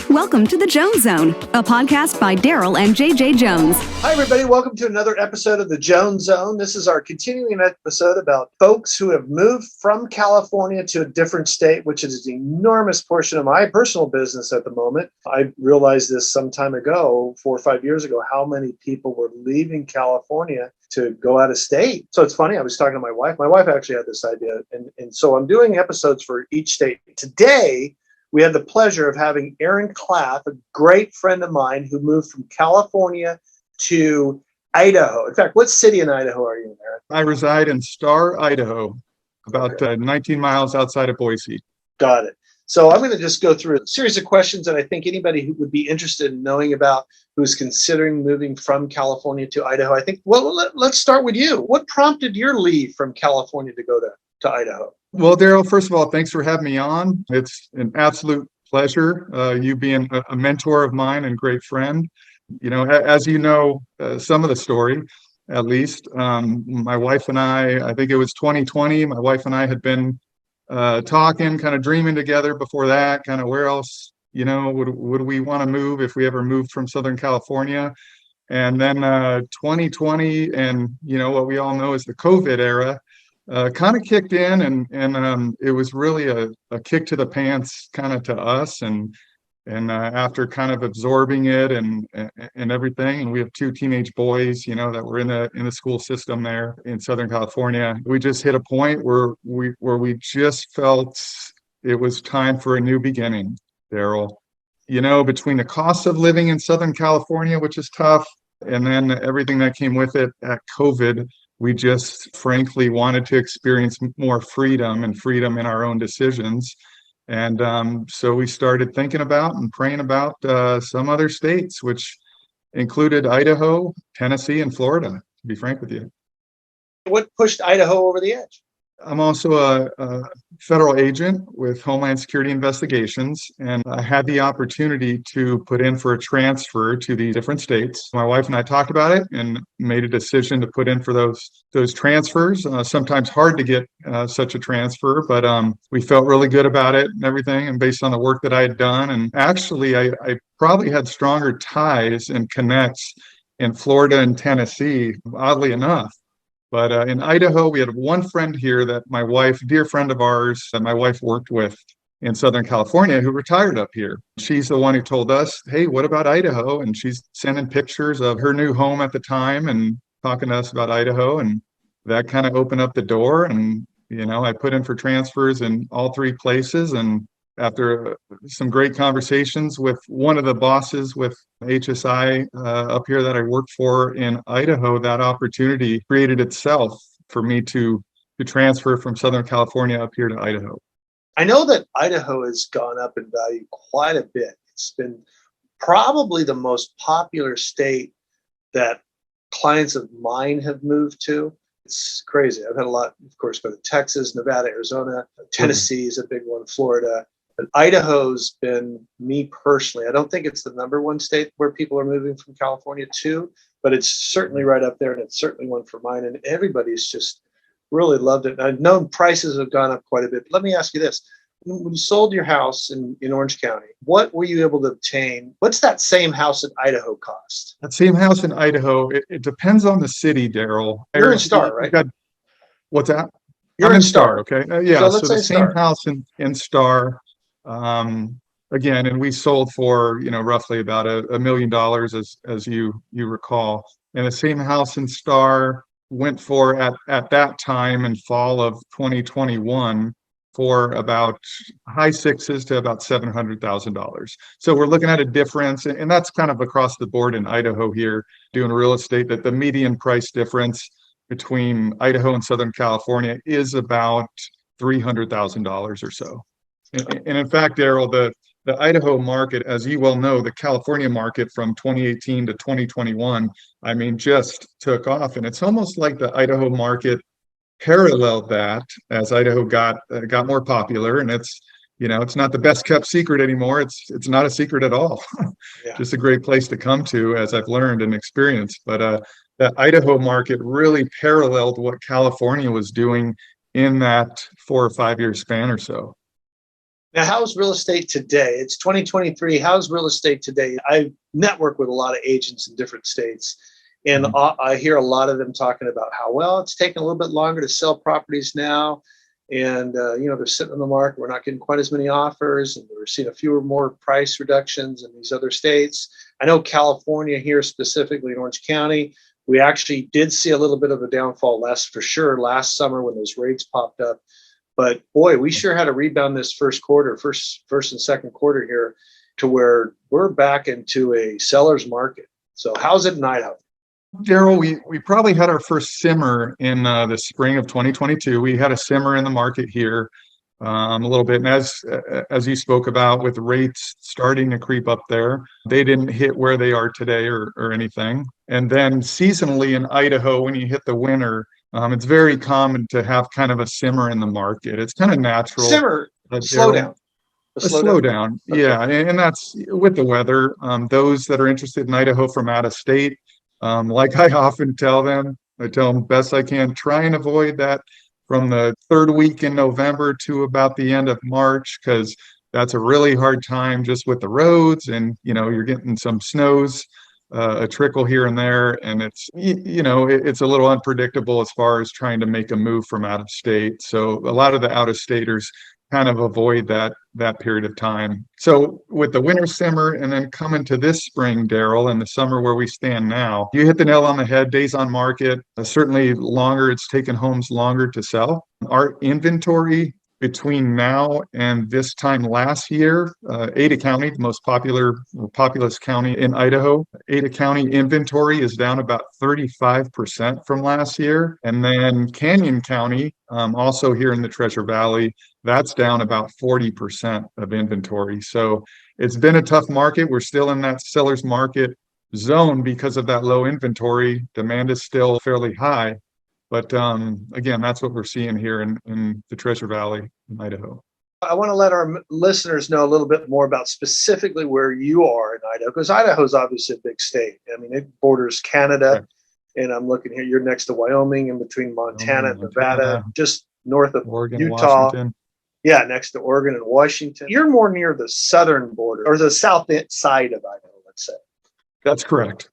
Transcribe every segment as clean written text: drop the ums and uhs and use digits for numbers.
Welcome to the Jones Zone, a podcast by Darryl and JJ Jones. Hi, everybody. Welcome to another episode of the Jones Zone. This is our continuing episode about folks who have moved from California to a different state, which is an enormous portion of my personal business at the moment. I realized this some time ago, 4 or 5 years ago, how many people were leaving California to go out of state. So it's funny, I was talking to my wife. My wife actually had this idea. And so I'm doing episodes for each state. Today, we had the pleasure of having Aron Klaff, a great friend of mine who moved from California to Idaho. In fact, what city in Idaho are you in, Aron? I reside in Star, Idaho, about 19 miles outside of Boise. Got it. So I'm going to just go through a series of questions that I think anybody who would be interested in knowing about who's considering moving from California to Idaho. I think, well, let's start with you. What prompted your leave from California to go to Idaho? Well, Darryl, first of all, thanks for having me on. It's an absolute pleasure, you being a mentor of mine and great friend. You know, as you know, some of the story, at least, my wife and I think it was 2020, my wife and I had been talking, kind of dreaming together before that, kind of where else, you know, would we want to move if we ever moved from Southern California? And then 2020 and, you know, what we all know is the COVID era, kind of kicked in and it was really a kick to the pants kind of to us and after kind of absorbing it and everything, and we have 2 teenage boys, you know, that were in the school system there in Southern California. We just hit a point where we just felt it was time for a new beginning, Darryl. You know, between the cost of living in Southern California, which is tough, and then everything that came with it at COVID, we just frankly wanted to experience more freedom in our own decisions. And so we started thinking about and praying about some other states, which included Idaho, Tennessee, and Florida, to be frank with you. What pushed Idaho over the edge? I'm also a federal agent with Homeland Security Investigations, and I had the opportunity to put in for a transfer to the different states. My wife and I talked about it and made a decision to put in for those transfers. Sometimes hard to get such a transfer, but we felt really good about it and everything, and based on the work that I had done. And actually, I probably had stronger ties and connects in Florida and Tennessee, oddly enough. But in Idaho, we had one friend here that my wife, dear friend of ours, that my wife worked with in Southern California, who retired up here. She's the one who told us, hey, what about Idaho? And she's sending pictures of her new home at the time and talking to us about Idaho. And that kind of opened up the door. And, you know, I put in for transfers in all 3 places. And after some great conversations with one of the bosses with HSI up here that I worked for in Idaho, that opportunity created itself for me to transfer from Southern California up here to Idaho. I know that Idaho has gone up in value quite a bit. It's been probably the most popular state that clients of mine have moved to. It's crazy. I've had a lot, of course, go to Texas, Nevada, Arizona, Tennessee is a big one, Florida. But Idaho's been, me personally, I don't think it's the number one state where people are moving from California to, but it's certainly right up there, and it's certainly one for mine. And everybody's just really loved it. And I've known prices have gone up quite a bit. But let me ask you this. When you sold your house in Orange County, what were you able to obtain? What's that same house in Idaho cost? That same house in Idaho, it depends on the city, Darryl. You're in Star, right? What's that? You're in Star. Okay. Yeah. So the same house in Star. Again, and we sold for, you know, roughly about $1 million as you recall. And the same house in Star went for at that time in fall of 2021 for about high sixes to about $700,000. So we're looking at a difference, and that's kind of across the board in Idaho here doing real estate, that the median price difference between Idaho and Southern California is about $300,000 or so. And in fact, Darryl, the Idaho market, as you well know, the California market from 2018 to 2021, I mean, just took off. And it's almost like the Idaho market paralleled that as Idaho got more popular. And it's, you know, it's not the best kept secret anymore. It's not a secret at all. Yeah. Just a great place to come to, as I've learned and experienced. But the Idaho market really paralleled what California was doing in that 4 or 5 year span or so. Now, how's real estate today? It's 2023. How's real estate today? I network with a lot of agents in different states, and I hear a lot of them talking about how, well, it's taking a little bit longer to sell properties now. And, they're sitting on the market. We're not getting quite as many offers, and we're seeing a fewer more price reductions in these other states. I know California here, specifically in Orange County, we actually did see a little bit of a downfall for sure last summer when those rates popped up. But boy, we sure had a rebound this first and second quarter here, to where we're back into a seller's market. So how's it in Idaho? Darryl, we probably had our first simmer in the spring of 2022. We had a simmer in the market here a little bit. And as you spoke about, with rates starting to creep up there, they didn't hit where they are today or anything. And then seasonally in Idaho, when you hit the winter, it's very common to have kind of a simmer in the market. It's kind of natural. Simmer, slow down. A slowdown. Okay. Yeah. And that's with the weather. Those that are interested in Idaho from out of state, like I often tell them best I can, try and avoid that from the third week in November to about the end of March, because that's a really hard time just with the roads, and you're getting some snows, a trickle here and there, and it's it's a little unpredictable as far as trying to make a move from out of state. So a lot of the out of staters kind of avoid that period of time. So with the winter simmer and then coming to this spring, Darryl, and the summer where we stand now, you hit the nail on the head. Days on market, certainly longer. It's taken homes longer to sell. Our inventory between now and this time last year, Ada County, the most populous county in Idaho, Ada County inventory is down about 35% from last year. And then Canyon County, also here in the Treasure Valley, that's down about 40% of inventory. So it's been a tough market. We're still in that seller's market zone because of that low inventory. Demand is still fairly high. But again, that's what we're seeing here in the Treasure Valley in Idaho. I want to let our listeners know a little bit more about specifically where you are in Idaho, because Idaho is obviously a big state. I mean, it borders Canada, right. And I'm looking here. You're next to Wyoming, in between Montana and Nevada, just north of Oregon, Utah. Washington. Yeah, next to Oregon and Washington. You're more near the southern border, or the south side of Idaho, let's say. That's correct.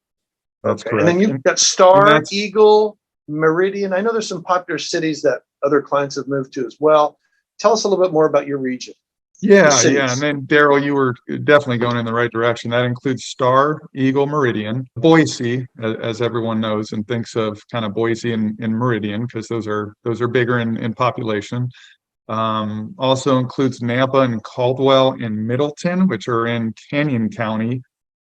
That's correct. And then you've got Star, Eagle, Meridian. I know there's some popular cities that other clients have moved to as well. Tell us a little bit more about your region. Yeah. And then Darryl, you were definitely going in the right direction. That includes Star, Eagle, Meridian, Boise, as everyone knows and thinks of kind of Boise and Meridian, because those are bigger in population. Also includes Nampa and Caldwell and Middleton, which are in Canyon County,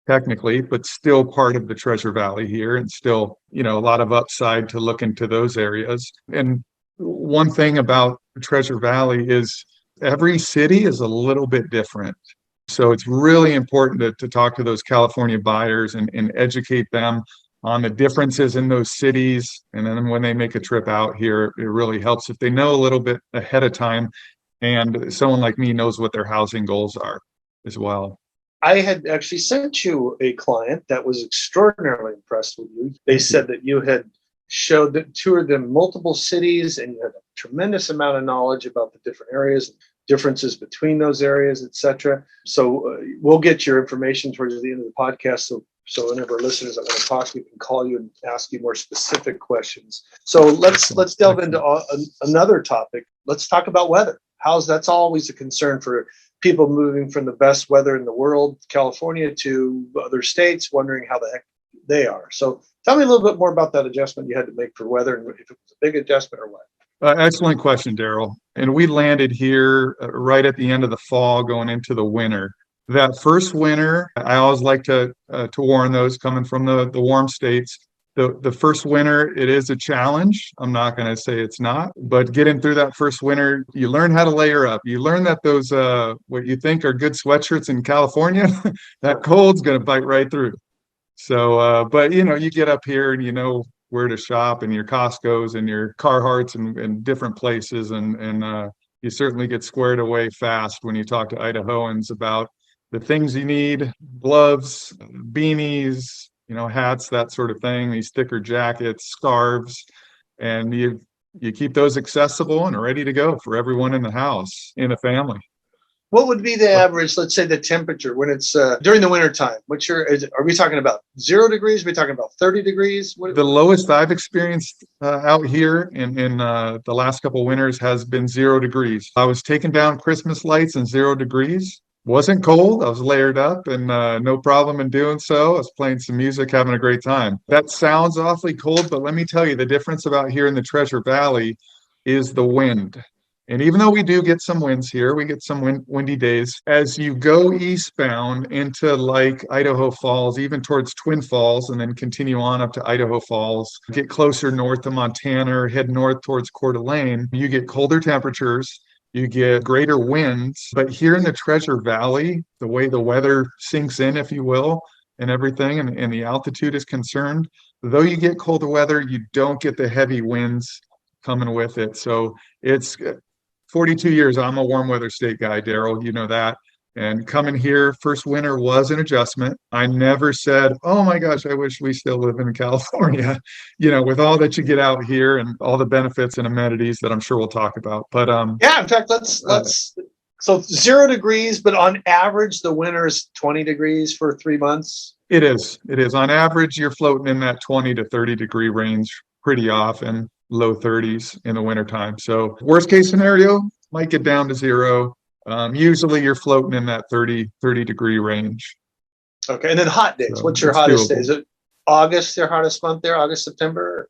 technically, but still part of the Treasure Valley here, and still, a lot of upside to look into those areas. And one thing about the Treasure Valley is every city is a little bit different. So it's really important to talk to those California buyers and educate them on the differences in those cities. And then when they make a trip out here, it really helps if they know a little bit ahead of time, and someone like me knows what their housing goals are as well. I had actually sent you a client that was extraordinarily impressed with you. They said that you had toured them multiple cities, and you had a tremendous amount of knowledge about the different areas, differences between those areas, etc. So we'll get your information towards the end of the podcast. So whenever listeners that want to talk to you can call you and ask you more specific questions. So let's delve into another topic. Let's talk about weather. That's always a concern for people moving from the best weather in the world, California, to other states, wondering how the heck they are. So tell me a little bit more about that adjustment you had to make for weather, and if it was a big adjustment or what. Excellent question, Darryl. And we landed here right at the end of the fall, going into the winter. That first winter, I always like to warn those coming from the warm states. The first winter, it is a challenge. I'm not going to say it's not, but getting through that first winter, you learn how to layer up. You learn that those what you think are good sweatshirts in California, that cold's going to bite right through. So, but you get up here and you know where to shop, and your Costco's and your Carhartts and different places, and you certainly get squared away fast when you talk to Idahoans about the things you need: gloves, beanies, hats, that sort of thing, these thicker jackets, scarves, and you keep those accessible and ready to go for everyone in the house, in a family. What would be the average, let's say the temperature when it's during the winter time? Are we talking about 0 degrees? Are we talking about 30 degrees? The lowest I've experienced out here in the last couple of winters has been 0 degrees. I was taking down Christmas lights in 0 degrees. Wasn't cold. I was layered up and no problem in doing so. I was playing some music, having a great time. That sounds awfully cold, but let me tell you, the difference about here in the Treasure Valley is the wind. And even though we do get some winds here, we get some windy days. As you go eastbound into like Idaho Falls, even towards Twin Falls, and then continue on up to Idaho Falls, get closer north to Montana, or head north towards Coeur d'Alene, you get colder temperatures, you get greater winds. But here in the Treasure Valley, the way the weather sinks in, if you will, and everything, and the altitude is concerned, though you get colder weather, you don't get the heavy winds coming with it. So it's 42 years, I'm a warm weather state guy, Darryl, you know that. And coming here, first winter was an adjustment. I never said, oh my gosh, I wish we still live in California, with all that you get out here and all the benefits and amenities that I'm sure we'll talk about. But yeah, in fact, let's so 0 degrees, but on average, the winter is 20 degrees for 3 months. It is. On average, you're floating in that 20 to 30 degree range pretty often. Low 30s in the wintertime. So worst case scenario, might get down to 0. Usually you're floating in that 30 degree range. Okay. And then hot days. So what's your hottest day? Is it August, your hottest month there? August, September?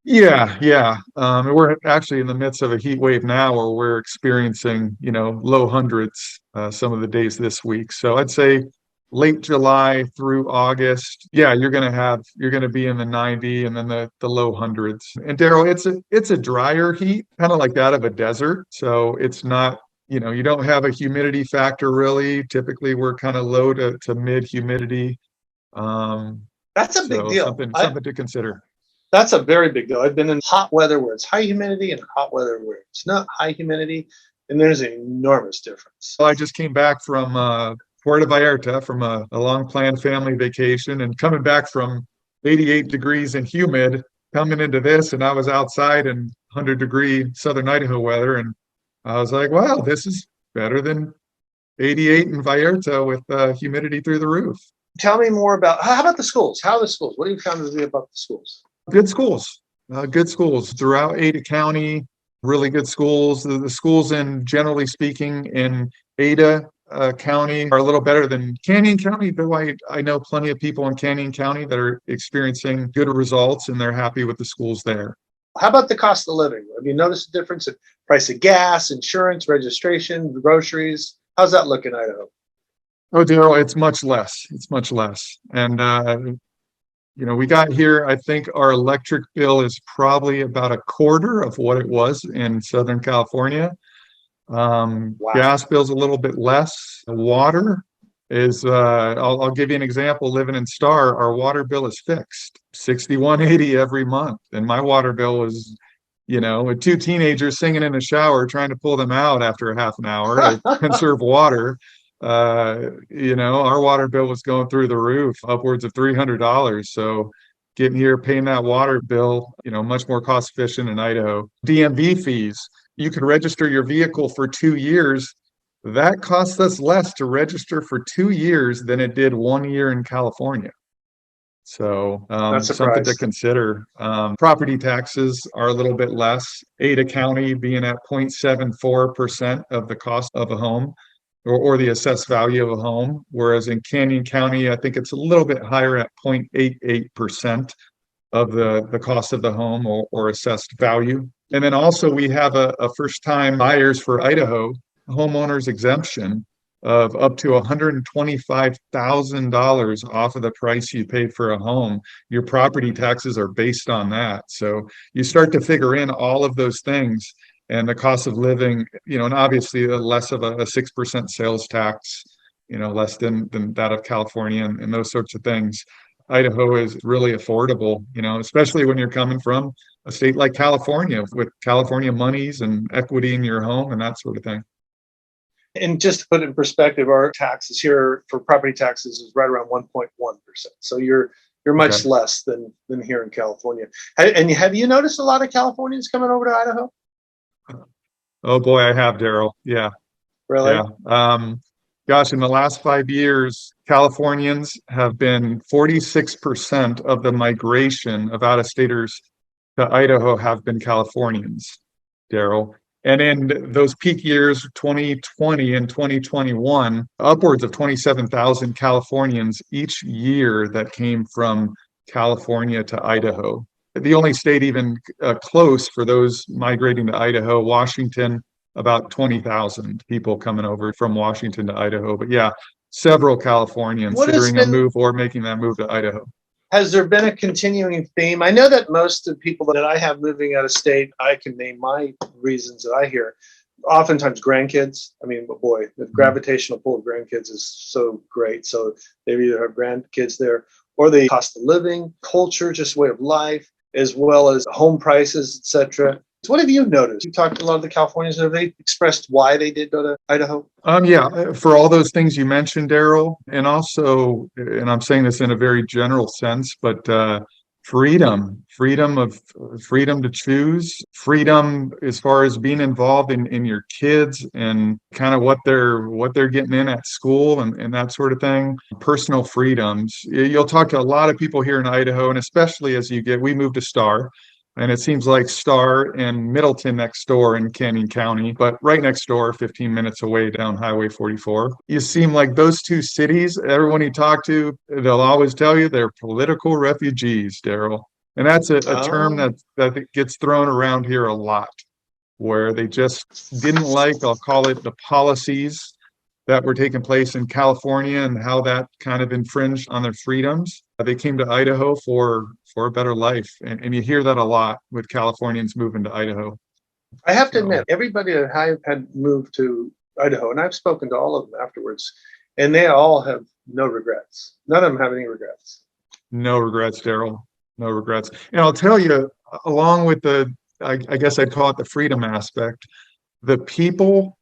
Yeah. We're actually in the midst of a heat wave now where we're experiencing, low hundreds some of the days this week. So I'd say late July through August, yeah, you're going to be in the 90 and then the low hundreds. And Darryl, it's a drier heat, kind of like that of a desert. So it's not, you don't have a humidity factor really. Typically, we're kind of low to mid humidity. That's a big deal. Something to consider. That's a very big deal. I've been in hot weather where it's high humidity and hot weather where it's not high humidity, and there's an enormous difference. Well, I just came back from Puerto Vallarta from a long planned family vacation, and coming back from 88 degrees and humid, coming into this, and I was outside in 100-degree southern Idaho weather, and I was like, wow, this is better than 88 in Vallarta with humidity through the roof. Tell me more about, how about the schools? How are the schools? What have you found to be about the schools? Good schools throughout Ada County, really good schools. The schools generally speaking, in Ada County are a little better than Canyon County, though I know plenty of people in Canyon County that are experiencing good results and they're happy with the schools there. How about the cost of living? Have you noticed a difference in price of gas, insurance, registration, groceries? How's that look in Idaho? Oh, Darryl, it's much less. And, we got here, I think our electric bill is probably about a quarter of what it was in Southern California. Wow. Gas bill's a little bit less. Water is, I'll give you an example. Living in Star, our water bill is fixed, $61.80 every month. And my water bill was, with 2 teenagers singing in the shower, trying to pull them out after a half an hour to conserve water. Our water bill was going through the roof, upwards of $300. So getting here, paying that water bill, much more cost efficient in Idaho. DMV fees. You could register your vehicle for 2 years. That costs us less to register for 2 years than it did 1 year in California. So something to consider. Property taxes are a little bit less. Ada County being at 0.74% of the cost of a home or the assessed value of a home, whereas in Canyon County, I think it's a little bit higher at 0.88% of the cost of the home or assessed value. And then also we have a first-time buyers for Idaho homeowners exemption of up to $125,000 off of the price you pay for a home. Your property taxes are based on that. So you start to figure in all of those things and the cost of living, and obviously less of a 6% sales tax, less than that of California and those sorts of things. Idaho is really affordable, especially when you're coming from a state like California with California monies and equity in your home and that sort of thing. And just to put it in perspective, our taxes here for property taxes is right around 1.1%. So you're much less than here in California. And have you noticed a lot of Californians coming over to Idaho? Oh boy, I have, Darryl. Yeah. Really? Yeah. Gosh, in the last 5 years, Californians have been 46% of the migration of out-of-staters to Idaho have been Californians, Darryl. And in those peak years, 2020 and 2021, upwards of 27,000 Californians each year that came from California to Idaho. The only state even close for those migrating to Idaho, Washington, about 20,000 people coming over from Washington to Idaho. But yeah, several Californians What has considering a been move or making that move to Idaho. Has there been a continuing theme? I know that most of the people that I have moving out of state, I can name my reasons that I hear. Oftentimes grandkids. I mean, boy, the gravitational pull of grandkids is so great. So they either have grandkids there or the cost of living, culture, just way of life, as well as home prices, etc. So what have you noticed? You talked to a lot of the Californians. Have they expressed why they did go to Idaho? Yeah, for all those things you mentioned, Darryl, and also, and I'm saying this in a very general sense, but freedom to choose, freedom as far as being involved in your kids and kind of what they're getting in at school and that sort of thing. Personal freedoms. You'll talk to a lot of people here in Idaho, and especially as we moved to Star. And it seems like Star and Middleton next door in Canyon County, but right next door, 15 minutes away down Highway 44. You seem like those two cities, everyone you talk to, they'll always tell you they're political refugees, Darryl. And that's a term that gets thrown around here a lot, where they just didn't like, I'll call it, the policies that were taking place in California and how that kind of infringed on their freedoms. They came to Idaho for a better life. And you hear that a lot with Californians moving to Idaho. I have to admit, everybody that I have had moved to Idaho, and I've spoken to all of them afterwards, and they all have no regrets. None of them have any regrets. No regrets, Darryl. No regrets. And I'll tell you, along with I guess I'd call it the freedom aspect, the people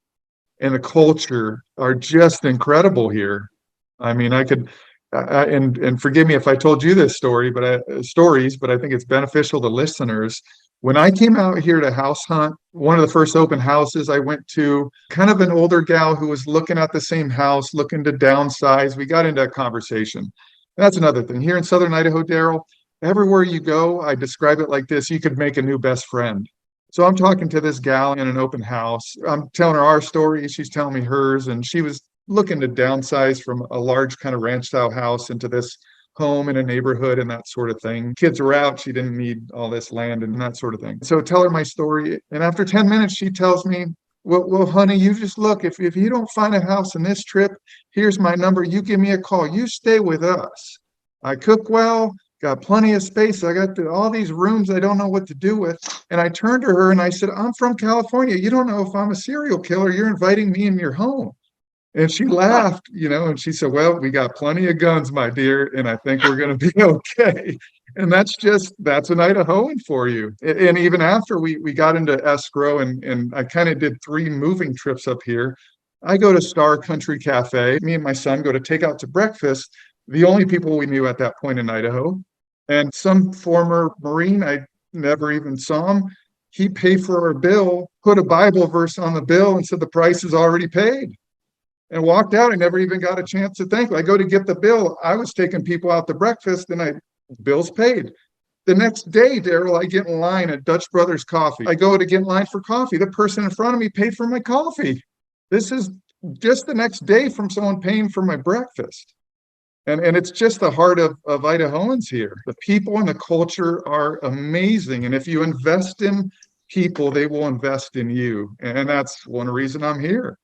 and the culture are just incredible here. I mean, and forgive me if I told you this story, but I think it's beneficial to listeners. When I came out here to house hunt, one of the first open houses I went to, kind of an older gal who was looking at the same house, looking to downsize. We got into a conversation. That's another thing. Here in Southern Idaho, Darryl, everywhere you go, I describe it like this: you could make a new best friend. So I'm talking to this gal in an open house. I'm telling her our story. She's telling me hers. And she was looking to downsize from a large kind of ranch style house into this home in a neighborhood and that sort of thing. Kids were out. She didn't need all this land and that sort of thing. So tell her my story. And after 10 minutes, she tells me, well, honey, you just look. If you don't find a house in this trip, here's my number. You give me a call. You stay with us. I cook well. Got plenty of space. I got all these rooms I don't know what to do with. And I turned to her and I said, I'm from California. You don't know if I'm a serial killer. You're inviting me in your home. And she laughed, and she said, well, we got plenty of guns, my dear, and I think we're going to be okay. And that's an Idahoan for you. And even after we got into escrow and I kind of did 3 moving trips up here, I go to Star Country Cafe. Me and my son go to take out to breakfast. The only people we knew at that point in Idaho. And some former Marine, I never even saw him. He paid for our bill, put a Bible verse on the bill and said the price is already paid. And walked out. I never even got a chance to thank him. I go to get the bill. I was taking people out to breakfast and bill's paid. The next day, Darryl, I get in line at Dutch Brothers Coffee. I go to get in line for coffee. The person in front of me paid for my coffee. This is just the next day from someone paying for my breakfast. And it's just the heart of Idahoans here. The people and the culture are amazing. And if you invest in people, they will invest in you. And that's one reason I'm here.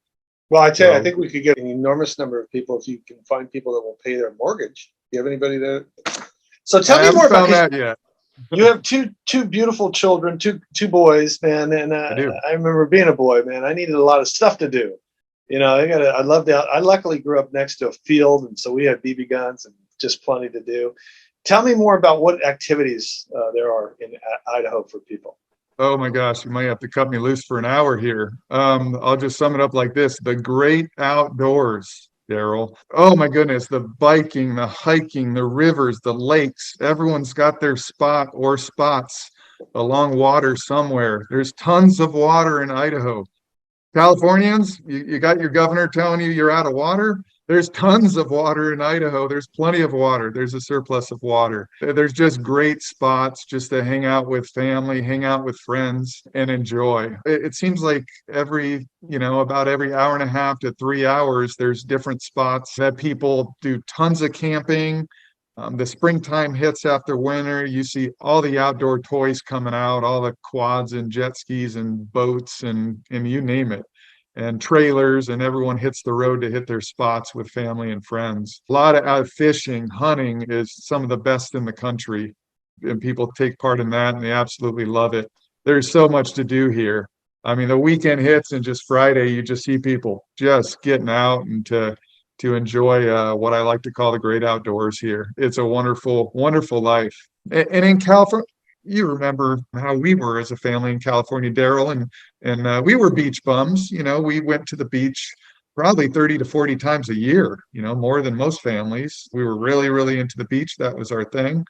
Well, I tell you, I think we could get an enormous number of people if you can find people that will pay their mortgage. Do you have anybody that? So tell me more about that yet. You have two beautiful children, two boys, man. And I remember being a boy, man. I needed a lot of stuff to do. I luckily grew up next to a field, and so we had BB guns and just plenty to do. Tell me more about what activities there are in Idaho for people. Oh my gosh, you might have to cut me loose for an hour here. I'll just sum it up like this: the great outdoors, Darryl. Oh my goodness, the biking, the hiking, the rivers, the lakes. Everyone's got their spot or spots along water somewhere. There's tons of water in Idaho. Californians, you got your governor telling you you're out of water. There's tons of water in Idaho. There's plenty of water. There's a surplus of water. There's just great spots just to hang out with family, hang out with friends, and enjoy. It seems like about every hour and a half to 3 hours, there's different spots that people do tons of camping. The springtime hits after winter. You see all the outdoor toys coming out, all the quads and jet skis and boats and you name it, and trailers, and everyone hits the road to hit their spots with family and friends. A lot of out fishing, hunting is some of the best in the country, and people take part in that and they absolutely love it. There's so much to do here. I mean, the weekend hits and just Friday, you just see people just getting out and to enjoy what I like to call the great outdoors here. It's a wonderful, wonderful life. And in California, you remember how we were as a family in California, Darryl, and we were beach bums. We went to the beach probably 30 to 40 times a year, more than most families. We were really, really into the beach. That was our thing.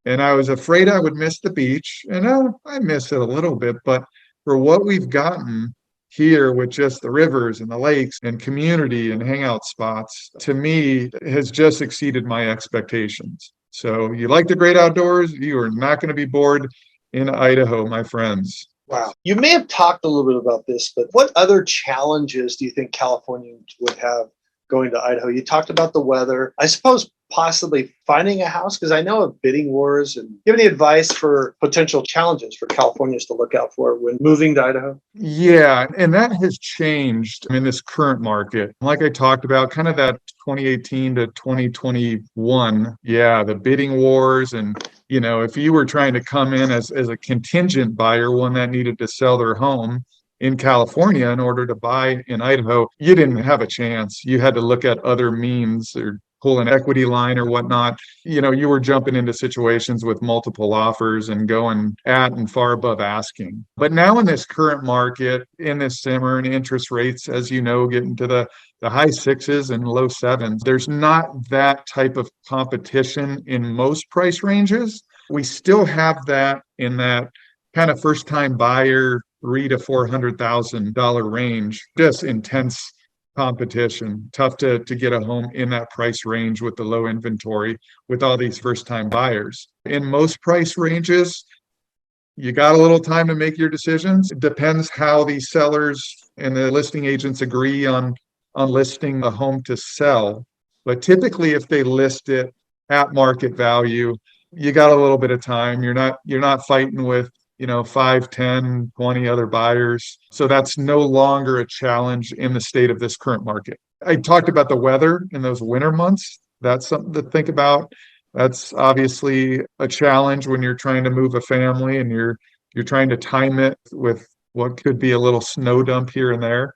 And I was afraid I would miss the beach. And I miss it a little bit, but for what we've gotten here with just the rivers and the lakes and community and hangout spots, to me, has just exceeded my expectations. So you like the great outdoors, you are not going to be bored in Idaho, my friends. Wow. You may have talked a little bit about this, but what other challenges do you think Californians would have going to Idaho? You talked about the weather. I suppose possibly finding a house, because I know of bidding wars. And do you have any advice for potential challenges for Californians to look out for when moving to Idaho? Yeah, and that has changed in this current market. Like I talked about, kind of that 2018 to 2021. Yeah, the bidding wars. And, if you were trying to come in as a contingent buyer, one that needed to sell their home in California in order to buy in Idaho, you didn't have a chance. You had to look at other means or pull an equity line or whatnot. You were jumping into situations with multiple offers and going at and far above asking. But now in this current market, in this summer, and interest rates, as you know, get into the high sixes and low sevens, there's not that type of competition in most price ranges. We still have that in that kind of first time buyer, $300,000 to $400,000 range, just intense competition. Tough to get a home in that price range with the low inventory with all these first time buyers. In most price ranges, you got a little time to make your decisions. It depends how the sellers and the listing agents agree on listing a home to sell. But typically, if they list it at market value, you got a little bit of time. You're not fighting with 5, 10, 20 other buyers. So that's no longer a challenge in the state of this current market. I talked about the weather in those winter months. That's something to think about. That's obviously a challenge when you're trying to move a family and you're trying to time it with what could be a little snow dump here and there.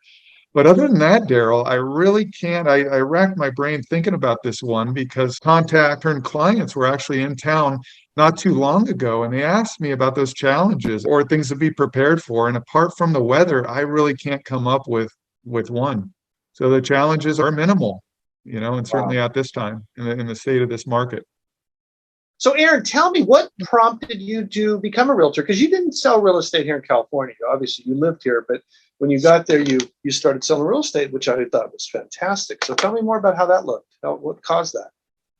But other than that, Darryl, I really can't. I racked my brain thinking about this one because turned clients were actually in town not too long ago, and they asked me about those challenges or things to be prepared for. And apart from the weather, I really can't come up with one. So the challenges are minimal, and certainly at this time in the state of this market. So, Aron, tell me, what prompted you to become a realtor? Because you didn't sell real estate here in California. Obviously, you lived here, but when you got there, you started selling real estate, which I thought was fantastic. So tell me more about how that looked. What caused that?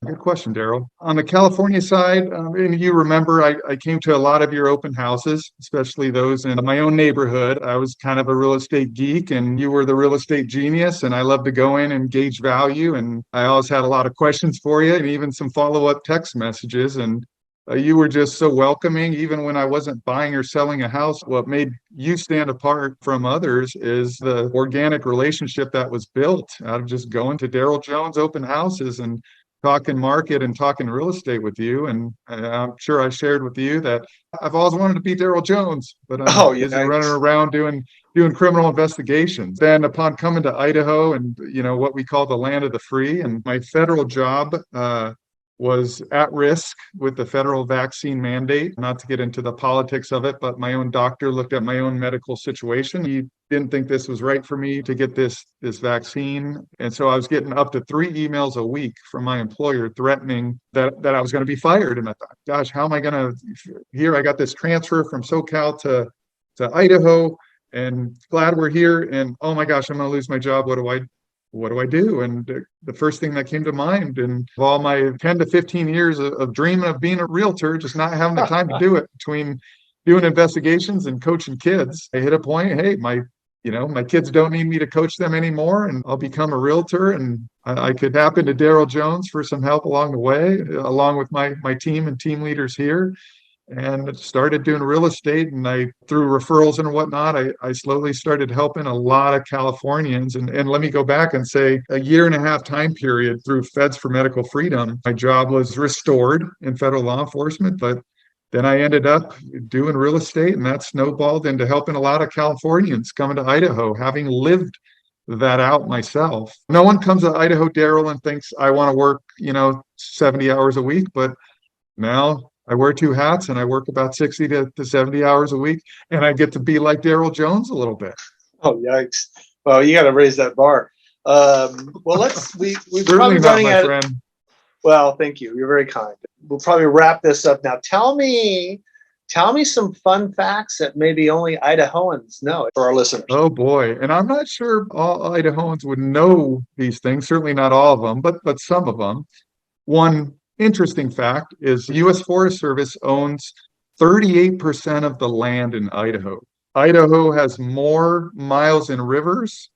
Good question, Darryl. On the California side, and you remember, I came to a lot of your open houses, especially those in my own neighborhood. I was kind of a real estate geek, and you were the real estate genius, and I love to go in and gauge value. And I always had a lot of questions for you and even some follow-up text messages. And you were just so welcoming, even when I wasn't buying or selling a house. What made you stand apart from others is the organic relationship that was built out of just going to Darryl Jones open houses and talking market and talking real estate with you. And I'm sure I shared with you that I've always wanted to be Darryl Jones, but I'm busy running around doing criminal investigations. Then upon coming to Idaho and, what we call the land of the free, and my federal job was at risk with the federal vaccine mandate. Not to get into the politics of it, but my own doctor looked at my own medical situation. He didn't think this was right for me to get this vaccine. And so I was getting up to 3 emails a week from my employer threatening that I was going to be fired. And I thought, gosh, how am I going to, here I got this transfer from SoCal to Idaho. and glad we're here. And oh my gosh, I'm going to lose my job. What do I do? And the first thing that came to mind, and of all my 10 to 15 years of dreaming of being a realtor, just not having the time to do it between doing investigations and coaching kids, I hit a point. Hey, my kids don't need me to coach them anymore, and I'll become a realtor. And I could tap into Darryl Jones for some help along the way, along with my team and team leaders here. And started doing real estate, and through referrals and whatnot, I slowly started helping a lot of Californians. And let me go back and say, a year and a half time period through Feds for Medical Freedom, my job was restored in federal law enforcement, but then I ended up doing real estate, and that snowballed into helping a lot of Californians coming to Idaho, having lived that out myself. No one comes to Idaho, Darryl, and thinks I want to work, 70 hours a week, but now I wear two hats and I work about 60 to 70 hours a week, and I get to be like Darryl Jones a little bit. Oh, yikes. Well, you got to raise that bar. We're probably running out. Friend. Well, thank you. You're very kind. We'll probably wrap this up now. Tell me some fun facts that maybe only Idahoans know for our listeners. Oh boy. And I'm not sure all Idahoans would know these things, certainly not all of them, but some of them. One interesting fact is the U.S. Forest Service owns 38% of the land in Idaho. Idaho has more miles in rivers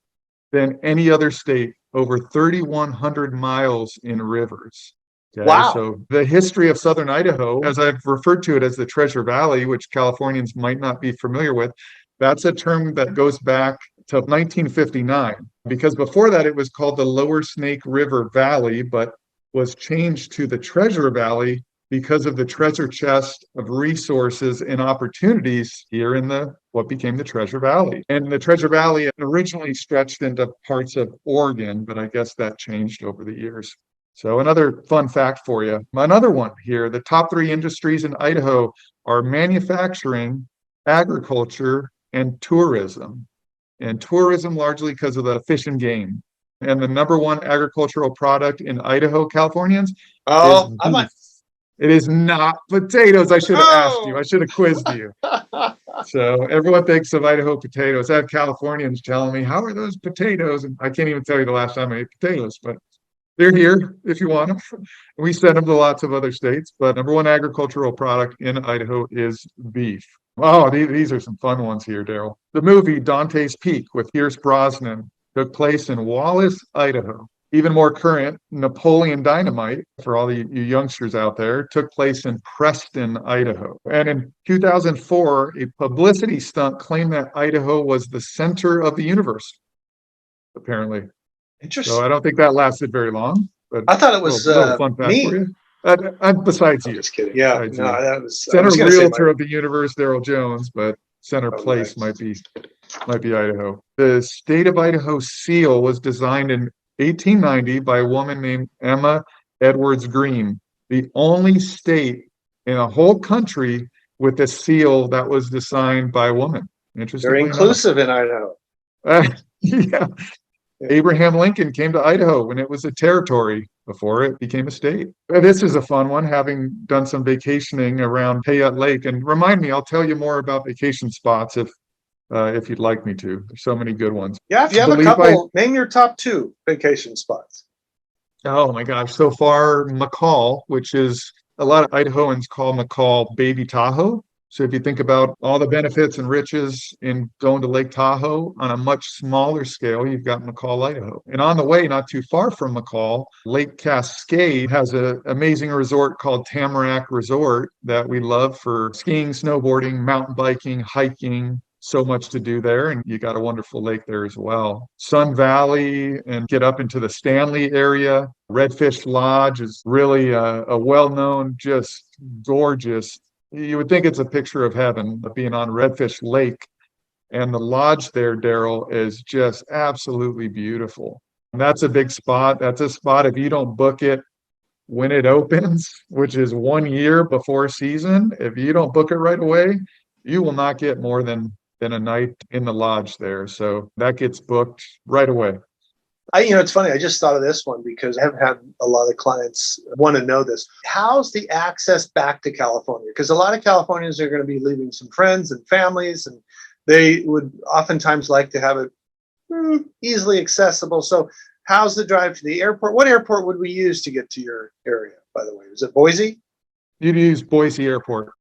than any other state, over 3,100 miles in rivers. Okay? Wow. So the history of Southern Idaho, as I've referred to it as the Treasure Valley, which Californians might not be familiar with, that's a term that goes back to 1959, because before that it was called the Lower Snake River Valley, but was changed to the Treasure Valley because of the treasure chest of resources and opportunities here in what became the Treasure Valley. And the Treasure Valley originally stretched into parts of Oregon, but I guess that changed over the years. So another fun fact for you. Another one here, the top 3 industries in Idaho are manufacturing, agriculture, and tourism. And tourism largely because of the fish and game. And the number one agricultural product in Idaho, Californians, is beef. It is not potatoes. I should have asked you. I should have quizzed you. So everyone thinks of Idaho potatoes. I have Californians telling me, how are those potatoes? And I can't even tell you the last time I ate potatoes, but they're here if you want them. We send them to lots of other states, but number one agricultural product in Idaho is beef. Oh, these are some fun ones here, Darryl. The movie Dante's Peak with Pierce Brosnan took place in Wallace, Idaho. Even more current, Napoleon Dynamite, for all you youngsters out there, took place in Preston, Idaho. And in 2004, a publicity stunt claimed that Idaho was the center of the universe, apparently. Interesting. So I don't think that lasted very long. But I thought it was little fun fact me. For you. Besides you. Just kidding. Yeah, besides no, you. that was center realtor of the universe, Darryl Jones, but center place might be Idaho. The state of Idaho seal was designed in 1890 by a woman named Emma Edwards Green, the only state in a whole country with a seal that was designed by a woman. Interesting. Very inclusive in Idaho. Yeah. Abraham Lincoln came to Idaho when it was a territory before it became a state. This is a fun one, having done some vacationing around Payette Lake. And remind me, I'll tell you more about vacation spots if you'd like me to. There's so many good ones. Yeah, if you have a couple, name your top 2 vacation spots. Oh my gosh. So far, McCall, which is a lot of Idahoans call McCall Baby Tahoe. So if you think about all the benefits and riches in going to Lake Tahoe on a much smaller scale, you've got McCall, Idaho. And on the way, not too far from McCall, Lake Cascade has an amazing resort called Tamarack Resort that we love for skiing, snowboarding, mountain biking, hiking. So much to do there, and you got a wonderful lake there as well. Sun Valley and get up into the Stanley area. Redfish Lodge is really a well-known, just gorgeous. You would think it's a picture of heaven, being on Redfish Lake. And the lodge there, Darryl, is just absolutely beautiful. And that's a big spot. That's a spot, if you don't book it when it opens, which is 1 year before season, if you don't book it right away, you will not get more than a night in the lodge there. So that gets booked right away. It's funny. I just thought of this one because I have had a lot of clients want to know this. How's the access back to California? Because a lot of Californians are going to be leaving some friends and families and They would oftentimes like to have it easily accessible. So how's the drive to the airport? What airport would we use to get to your area, by the way? Is it Boise? You'd use Boise Airport.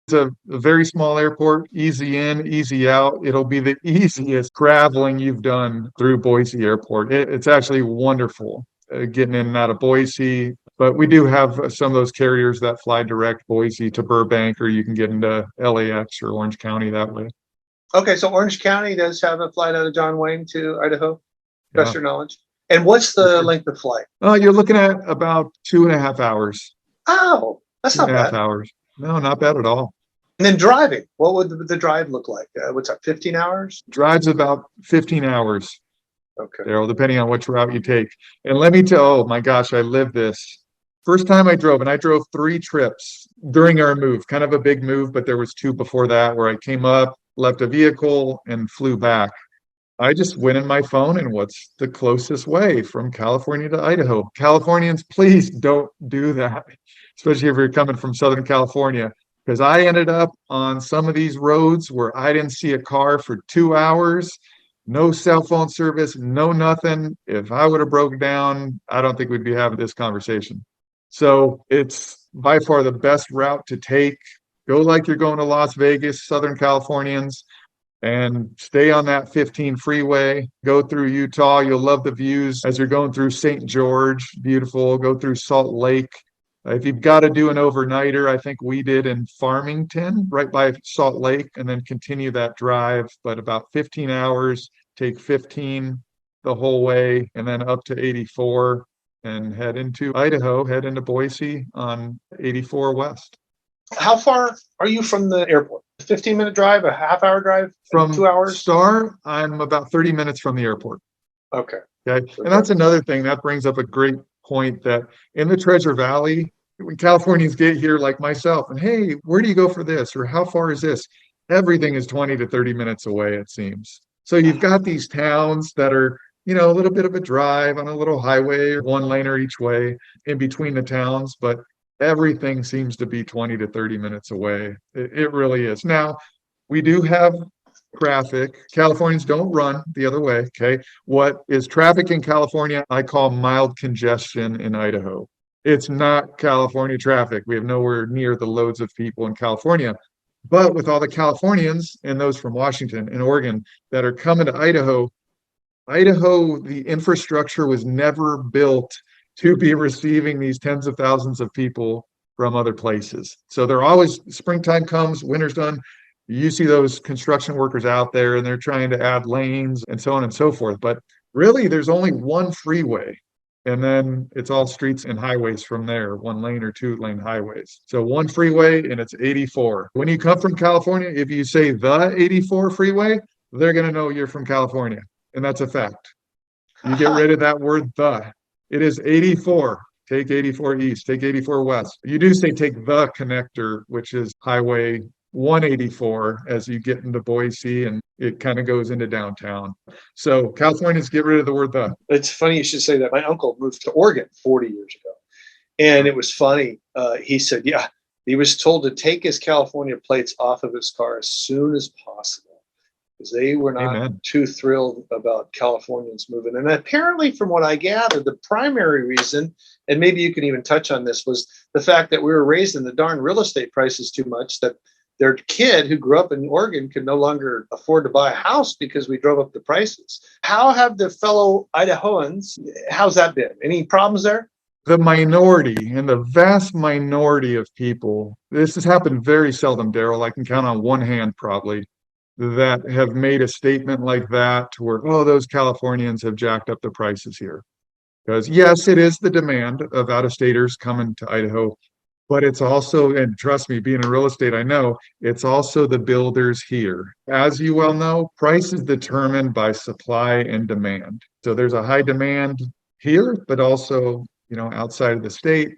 It's a very small airport, easy in, easy out. It'll be the easiest traveling you've done through Boise Airport. It's actually wonderful getting in and out of Boise. But we do have some of those carriers that fly direct Boise to Burbank, or you can get into LAX or Orange County that way. Okay, so Orange County does have a flight out of John Wayne to Idaho, best Yeah. your knowledge. And what's the length of flight? You're looking at about 2.5 hours. Oh, that's Two not and a half bad. hours. No, not bad at all. And then driving, what would the drive look like? What's that, 15 hours? Drives about 15 hours, Okay. Darryl, depending on which route you take. And let me tell, oh my gosh, I lived this. First time I drove, and I drove 3 trips during our move, kind of a big move, but there was 2 before that where I came up, left a vehicle, and flew back. I just went in my phone and what's the closest way from California to Idaho? Californians, please don't do that, especially if you're coming from Southern California, because I ended up on some of these roads where I didn't see a car for 2 hours, no cell phone service, no nothing. If I would have broke down, I don't think we'd be having this conversation. So it's by far the best route to take. Go like you're going to Las Vegas, Southern Californians, and stay on that 15 freeway. Go through Utah. You'll love the views as you're going through St. George. Beautiful. Go through Salt Lake. If you've got to do an overnighter, I think we did in Farmington, right by Salt Lake, and then continue that drive, but about 15 hours, take 15 the whole way, and then up to 84 and head into Idaho, head into Boise on 84 West. How far are you from the airport? A 15-minute drive, a half-hour drive, From 2 hours? Star, I'm about 30 minutes from the airport. Okay. Okay. And that's another thing that brings up a great point, that in the Treasure Valley, when Californians get here like myself, and hey, where do you go for this? Or how far is this? Everything is 20 to 30 minutes away, it seems. So you've got these towns that are, a little bit of a drive on a little highway, or one laner each way in between the towns, but everything seems to be 20 to 30 minutes away. It really is. Now, we do have traffic. Californians don't run the other way. Okay. What is traffic in California, I call mild congestion in Idaho. It's not California traffic. We have nowhere near the loads of people in California. But with all the Californians and those from Washington and Oregon that are coming to Idaho, the infrastructure was never built to be receiving these tens of thousands of people from other places. So they're always, springtime comes, winter's done, you see those construction workers out there and they're trying to add lanes and so on and so forth. But really, there's only one freeway. And then it's all streets and highways from there, 1 lane or 2 lane highways. So one freeway and it's 84. When you come from California, if you say the 84 freeway, they're going to know you're from California. And that's a fact. You get rid of that word the. It is 84. Take 84 east, take 84 west. You do say take the connector, which is Highway 184 as you get into Boise, and it kind of goes into downtown. So Californians, get rid of the word the. It's funny you should say that. My uncle moved to Oregon 40 years ago. And it was funny. He said, yeah, he was told to take his California plates off of his car as soon as possible, because they were not Amen. too thrilled about Californians moving. And apparently, from what I gathered, the primary reason, and maybe you can even touch on this, was the fact that we were raising the darn real estate prices too much that their kid who grew up in Oregon could no longer afford to buy a house because we drove up the prices. How have the fellow Idahoans, how's that been? Any problems there? The minority and the vast minority of people, this has happened very seldom, Darryl. I can count on one hand probably, that have made a statement like that to where, oh, those Californians have jacked up the prices here. Because yes, it is the demand of out-of-staters coming to Idaho, but it's also, and trust me, being in real estate, I know, it's also the builders here. As you well know, price is determined by supply and demand. So there's a high demand here, but also, outside of the state,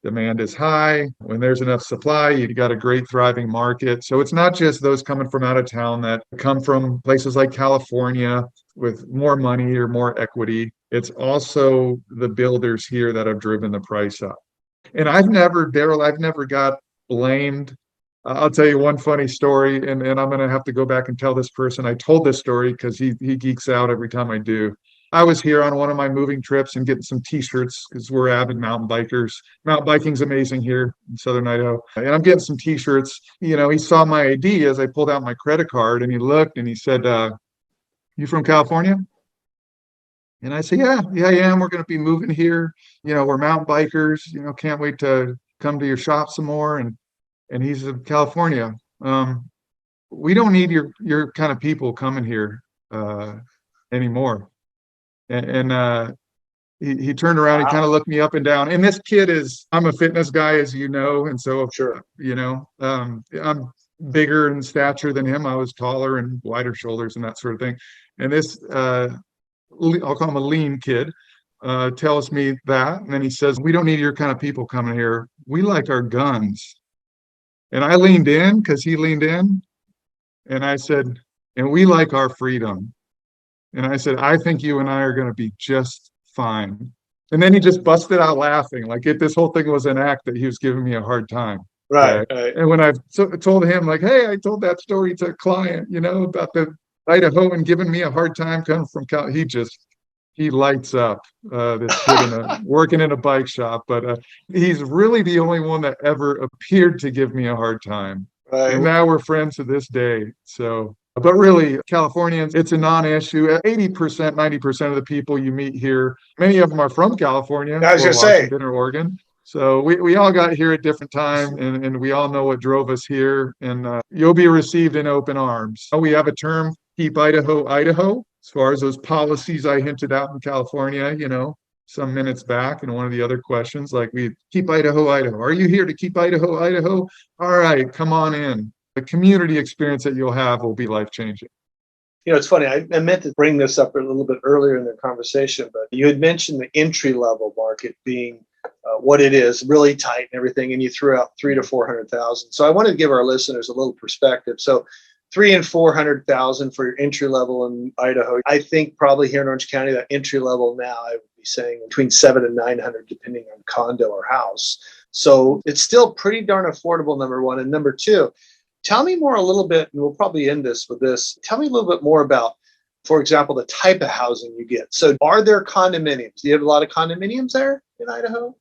demand is high. When there's enough supply, you've got a great thriving market. So it's not just those coming from out of town that come from places like California with more money or more equity. It's also the builders here that have driven the price up. And Darryl, I've never got blamed I'll tell you one funny story, and I'm going to have to go back and tell this person I told this story because he geeks out every time I do. I was here on one of my moving trips and getting some T-shirts because we're avid mountain bikers. Mountain biking's amazing here in Southern Idaho. And I'm getting some T-shirts. He saw my ID as I pulled out my credit card, and he looked and he said, "You from California?" And I said, yeah, I am. We're going to be moving here. We're mountain bikers. Can't wait to come to your shop some more. And he's in California. We don't need your kind of people coming here anymore. And he turned around and kind of looked me up and down. And this kid I'm a fitness guy, as you know. And so, Sure. I'm bigger in stature than him. I was taller and wider shoulders and that sort of thing. And this, I'll call him a lean kid, tells me that. And then he says, "We don't need your kind of people coming here. We like our guns." And I leaned in because he leaned in. And I said, "And we like our freedom." And I said, "I think you and I are going to be just fine." And then he just busted out laughing, like if this whole thing was an act that he was giving me a hard time. Right. And when I told him, like, "Hey, I told that story to a client, about the Idaho and giving me a hard time coming from Cal," he lights up, this kid working in a bike shop. But he's really the only one that ever appeared to give me a hard time. Right. And now we're friends to this day. So, but really, Californians, it's a non-issue. 80%, 90% of the people you meet here, many of them are from California I was or going to say, Washington or Oregon. So we all got here at different times, and we all know what drove us here. And you'll be received in open arms. We have a term, keep Idaho, Idaho, as far as those policies I hinted out in California, some minutes back in one of the other questions, like we keep Idaho, Idaho. Are you here to keep Idaho, Idaho? All right, come on in. The community experience that you'll have will be life-changing. It's funny. I meant to bring this up a little bit earlier in the conversation, but you had mentioned the entry-level market being what it is, really tight and everything, and you threw out 300,000 to 400,000. So I wanted to give our listeners a little perspective. So 300,000 and 400,000 for your entry level in Idaho. I think probably here in Orange County, that entry level now, I would be saying between 700 and 900, depending on condo or house. So it's still pretty darn affordable, number one. And number two, tell me more a little bit, and we'll probably end this with this. Tell me a little bit more about, for example, the type of housing you get. So are there condominiums? Do you have a lot of condominiums there in Idaho?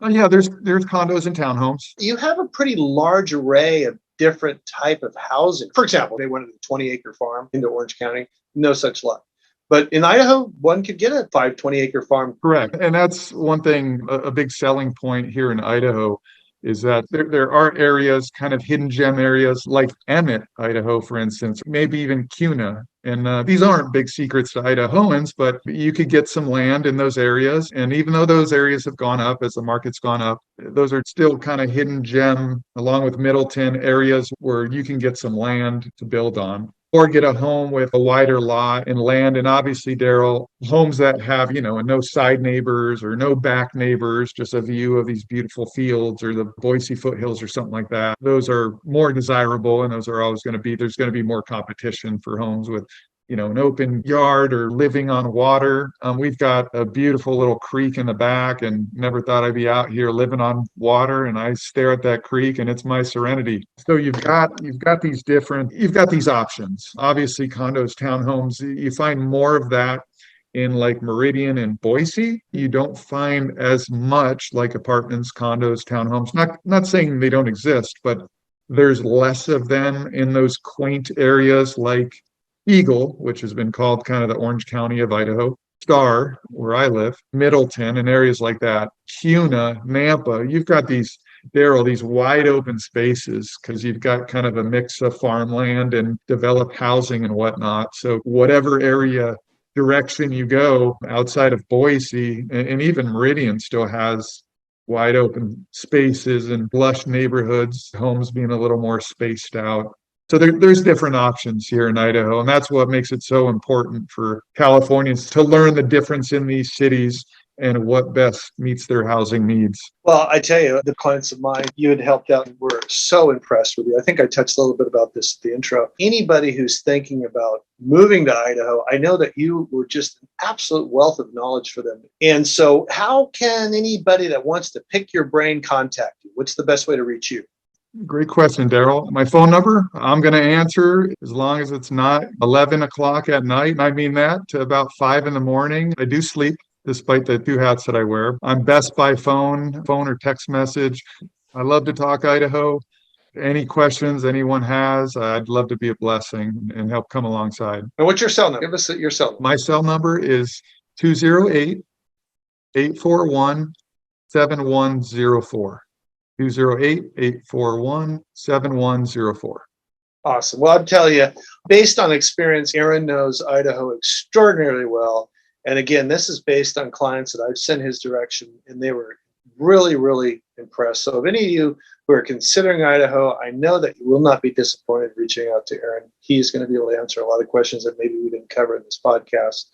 Oh, yeah, there's condos and townhomes. You have a pretty large array of different type of housing. For example, they wanted a 20-acre farm into Orange County. No such luck. But in Idaho, one could get a 20-acre farm. Correct. And that's one thing, a big selling point here in Idaho is that there are areas, kind of hidden gem areas like Emmett, Idaho, for instance, maybe even Kuna. And these aren't big secrets to Idahoans, but you could get some land in those areas. And even though those areas have gone up as the market's gone up, those are still kind of hidden gem, along with Middleton, areas where you can get some land to build on. Or get a home with a wider lot and land. And obviously, Darryl, homes that have, no side neighbors or no back neighbors, just a view of these beautiful fields or the Boise foothills or something like that. Those are more desirable, and those are always there's going to be more competition for homes with, an open yard or living on water. We've got a beautiful little creek in the back, and never thought I'd be out here living on water. And I stare at that creek, and it's my serenity. So you've got these options. Obviously, condos, townhomes, you find more of that in like Meridian and Boise. You don't find as much like apartments, condos, townhomes. Not saying they don't exist, but there's less of them in those quaint areas like Eagle, which has been called kind of the Orange County of Idaho, Star, where I live, Middleton, and areas like that, Kuna, Nampa. You've got these wide open spaces because you've got kind of a mix of farmland and developed housing and whatnot. So whatever area direction you go outside of Boise, and even Meridian still has wide open spaces and lush neighborhoods, homes being a little more spaced out. So there's different options here in Idaho, and that's what makes it so important for Californians to learn the difference in these cities and what best meets their housing needs. Well, I tell you, the clients of mine you had helped out were so impressed with you. I think I touched a little bit about this at the intro. Anybody who's thinking about moving to Idaho, I know that you were just an absolute wealth of knowledge for them. And so how can anybody that wants to pick your brain contact you? What's the best way to reach you? Great question, Darryl. My phone number, I'm going to answer as long as it's not 11 o'clock at night. And I mean that to about 5 in the morning. I do sleep despite the two hats that I wear. I'm best by phone or text message. I love to talk Idaho. Any questions anyone has, I'd love to be a blessing and help come alongside. And what's your cell number? Give us your cell number. My cell number is 208-841-7104. 208-841-7104. Awesome. Well, I'll tell you, based on experience, Aron knows Idaho extraordinarily well. And again, this is based on clients that I've sent his direction, and they were really, really impressed. So if any of you who are considering Idaho, I know that you will not be disappointed reaching out to Aron. He's going to be able to answer a lot of questions that maybe we didn't cover in this podcast.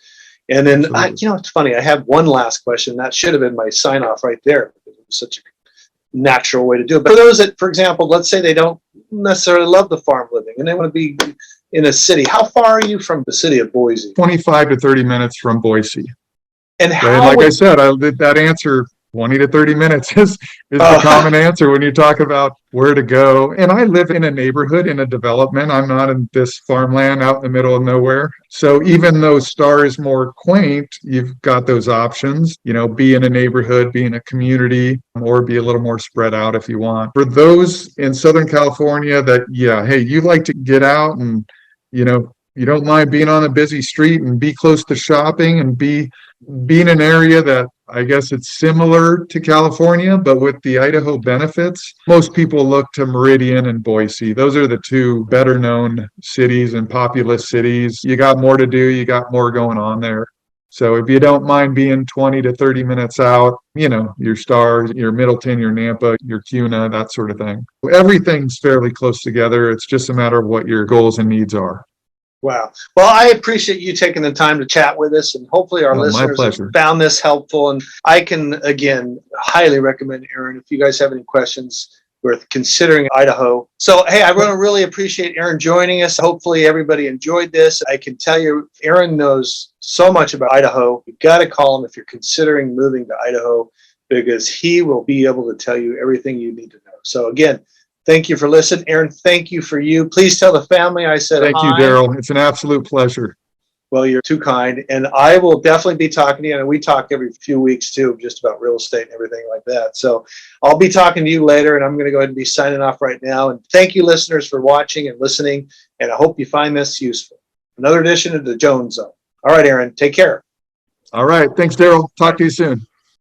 And then, it's funny, I have one last question. That should have been my sign off right there, because it was such a natural way to do it. But for those that, for example, let's say they don't necessarily love the farm living and they want to be in a city. How far are you from the city of Boise? 25 to 30 minutes from Boise. And how and like I said, that answer, 20 to 30 minutes is the common answer when you talk about where to go. And I live in a neighborhood, in a development. I'm not in this farmland out in the middle of nowhere. So even though Star is more quaint, you've got those options, be in a neighborhood, be in a community, or be a little more spread out if you want. For those in Southern California that, hey, you like to get out and, you don't mind being on a busy street and be close to shopping and be in an area that I guess it's similar to California, but with the Idaho benefits, most people look to Meridian and Boise. Those are the two better known cities and populous cities. You got more to do. You got more going on there. So if you don't mind being 20 to 30 minutes out, your Star, your Middleton, your Nampa, your Cuna, that sort of thing. Everything's fairly close together. It's just a matter of what your goals and needs are. Wow. Well, I appreciate you taking the time to chat with us, and hopefully our listeners have found this helpful. And I can, again, highly recommend Aron if you guys have any questions worth considering Idaho. So, hey, I really appreciate Aron joining us. Hopefully everybody enjoyed this. I can tell you, Aron knows so much about Idaho. You've got to call him if you're considering moving to Idaho, because he will be able to tell you everything you need to know. So again, thank you for listening. Aron, thank you for you. Please tell the family I said Thank you, Darryl. It's an absolute pleasure. Well, you're too kind. And I will definitely be talking to you. And we talk every few weeks, too, just about real estate and everything like that. So I'll be talking to you later, and I'm going to go ahead and be signing off right now. And thank you, listeners, for watching and listening. And I hope you find this useful. Another edition of the Jones Zone. All right, Aron, take care. All right. Thanks, Darryl. Talk to you soon.